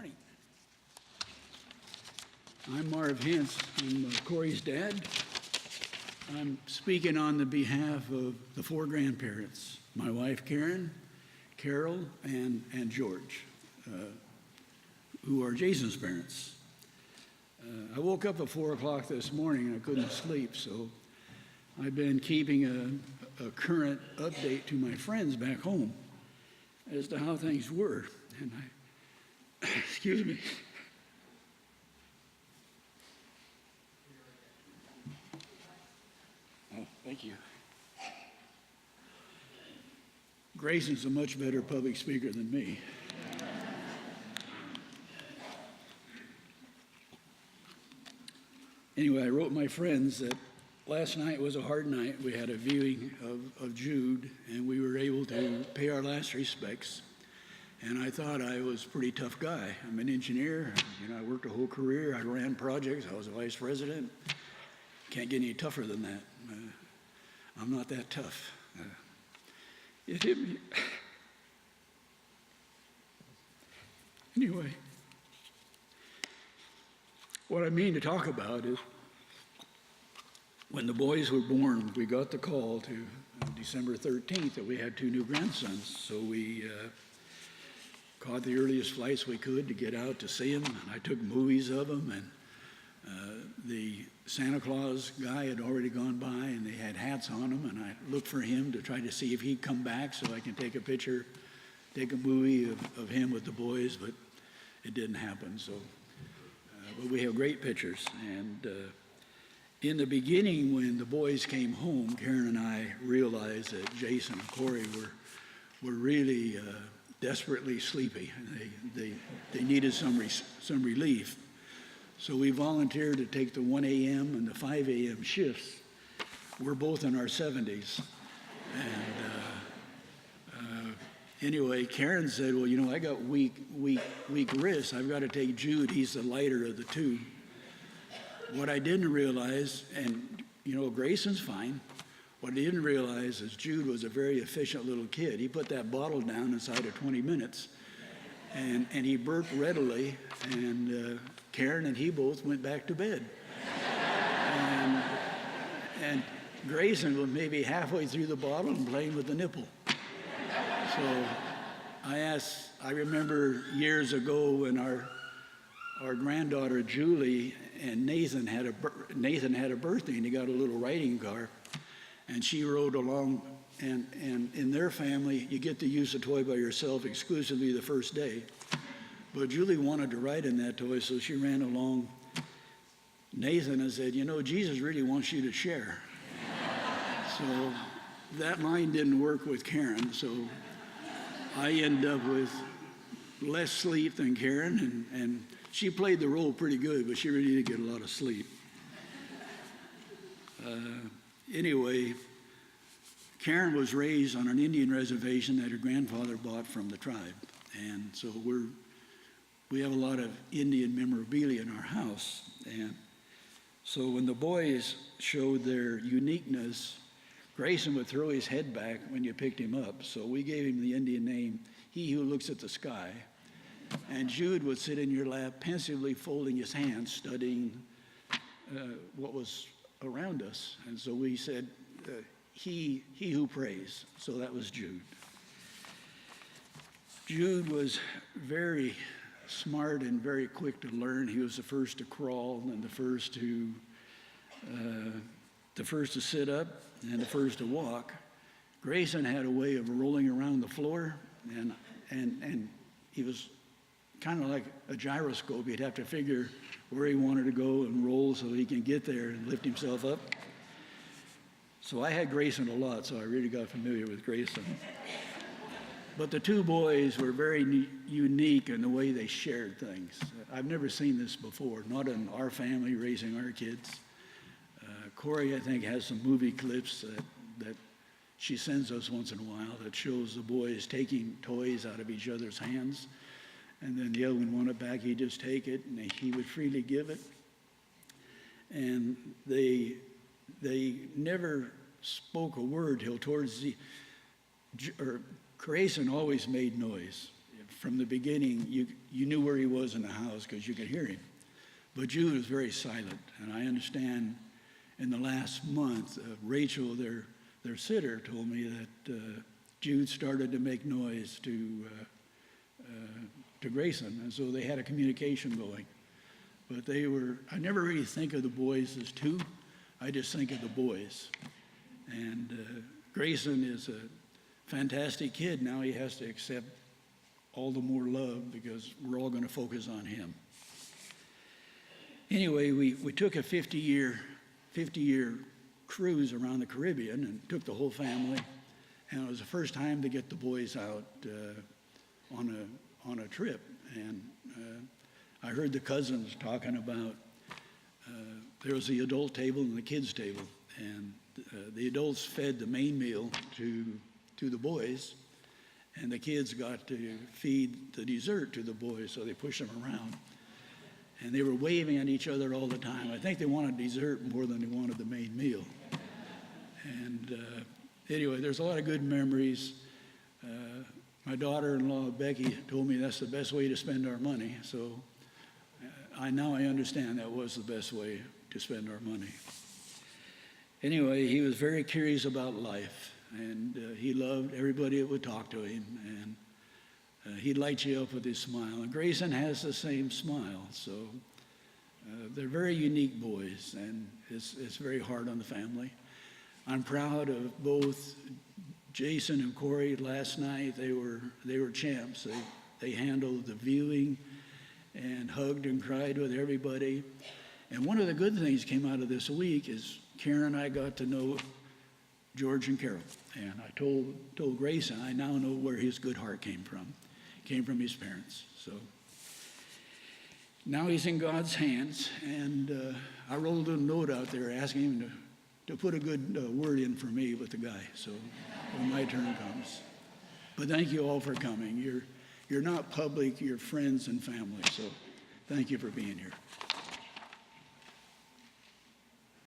morning. I'm Marv Hintz. I'm Corey's dad. I'm speaking on the behalf of the four grandparents, my wife Karen, Carol, and George, who are Jason's parents. I woke up at 4 o'clock this morning and I couldn't sleep, so I've been keeping a current update to my friends back home as to how things were. And excuse me. Oh, thank you. Grayson's a much better public speaker than me. Anyway, I wrote my friends that last night was a hard night. We had a viewing of Jude, and we were able to pay our last respects. And I thought I was a pretty tough guy. I'm an engineer. I worked a whole career. I ran projects. I was a vice president. Can't get any tougher than that. I'm not that tough. It hit me. Anyway, what I mean to talk about is when the boys were born, we got the call to December 13th that we had 2 new grandsons. So we caught the earliest flights we could to get out to see them. And I took movies of them, and the Santa Claus guy had already gone by, and they had hats on them, and I looked for him to try to see if he'd come back so I can take a picture, take a movie of him with the boys, but it didn't happen. So, but we have great pictures. And in the beginning, when the boys came home, Karen and I realized that Jason and Corey were really desperately sleepy. They needed some relief. So we volunteered to take the 1 a.m. and the 5 a.m. shifts. We're both in our 70s. And anyway, Karen said, well, I got weak wrists. I've got to take Jude. He's the lighter of the two. What I didn't realize, and Grayson's fine, what I didn't realize is Jude was a very efficient little kid. He put that bottle down inside of 20 minutes, and he burped readily, and Karen and he both went back to bed. And Grayson was maybe halfway through the bottle and playing with the nipple. So I remember years ago when our granddaughter Julie and Nathan had a birthday, and he got a little riding car, and she rode along, and in their family, you get to use a toy by yourself exclusively the first day. But Julie wanted to ride in that toy, so she ran along Nathan and said, Jesus really wants you to share. So that line didn't work with Karen, so I ended up with less sleep than Karen, and she played the role pretty good, but she really did get a lot of sleep. Anyway, Karen was raised on an Indian reservation that her grandfather bought from the tribe. And so we have a lot of Indian memorabilia in our house. And so when the boys showed their uniqueness, Grayson would throw his head back when you picked him up. So we gave him the Indian name, He Who Looks at the Sky. And Jude would sit in your lap, pensively folding his hands, studying what was around us. And so we said, he who prays. So that was Jude. Jude was very smart and very quick to learn. He was the first to crawl and the first to sit up and the first to walk. Grayson had a way of rolling around the floor, and he was kind of like a gyroscope. He'd have to figure where he wanted to go and roll so he can get there and lift himself up. So I had Grayson a lot, so I really got familiar with Grayson. But the two boys were very unique in the way they shared things. I've never seen this before, not in our family raising our kids. Corey, I think, has some movie clips that she sends us once in a while that shows the boys taking toys out of each other's hands. And then the other one wanted back, he'd just take it, and he would freely give it. And they never spoke a word till towards Grayson always made noise. from the beginning, you knew where he was in the house because you could hear him. But Jude was very silent, and I understand in the last month, Rachel, their sitter, told me that Jude started to make noise to Grayson, and so they had a communication going. But I never really think of the boys as two. I just think of the boys. And Grayson is a fantastic kid. Now he has to accept all the more love because we're all going to focus on him. Anyway, we took a 50-year cruise around the Caribbean and took the whole family. And it was the first time to get the boys out on a trip. And I heard the cousins talking about there was the adult table and the kids table, and the adults fed the main meal to the boys, and the kids got to feed the dessert to the boys, so they pushed them around. And they were waving at each other all the time. I think they wanted dessert more than they wanted the main meal. And anyway, there's a lot of good memories. My daughter-in-law, Becky, told me that's the best way to spend our money. So now I understand that was the best way to spend our money. Anyway, he was very curious about life, and he loved everybody that would talk to him, and he'd light you up with his smile. And Grayson has the same smile, so they're very unique boys, and it's very hard on the family. I'm proud of both Jason and Corey. Last night they were champs. They handled the viewing and hugged and cried with everybody. And one of the good things came out of this week is Karen and I got to know George and Carol. And I told Grayson, I now know where his good heart came from. It came from his parents. So now he's in God's hands. And I rolled a note out there asking him to put a good word in for me with the guy. So when my turn comes. But thank you all for coming. You're not public, you're friends and family. So thank you for being here.